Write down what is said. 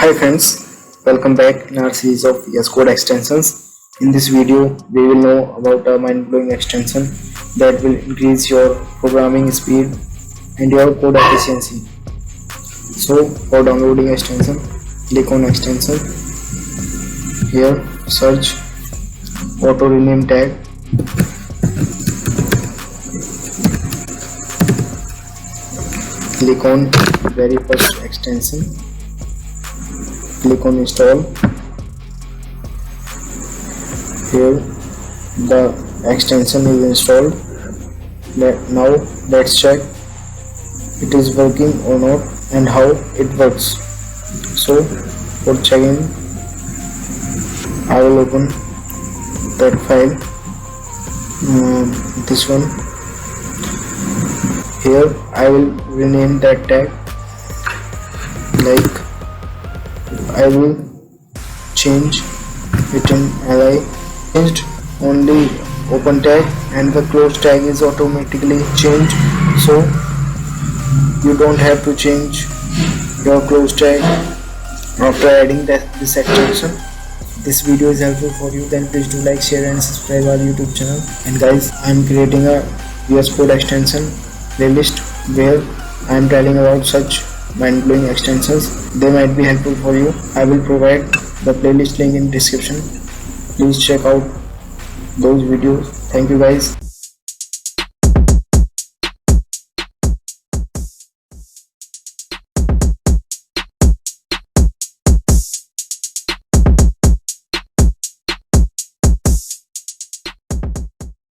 Hi friends, welcome back in our series of vscode extensions. In this video, we will know about a mind-blowing extension that will increase your programming speed and your code efficiency. So, for downloading extension, click on extension. Here, search auto rename tag. Click on very first extension. Click on install. Here the extension is installed. Now let's check it is working or not and how it works. So for checking, I will open that file, this one. Here I will rename that tag, like I will change it in li. Changed only open tag and the close tag is automatically changed, so you don't have to change your close tag after adding this extension. This video is helpful for you, then please do like, share and subscribe our YouTube channel. And guys, I am creating a vscode extension playlist where I am telling about such mind-blowing extensions. They might be helpful for you. I will provide the playlist link in description. Please check out those videos. Thank you guys.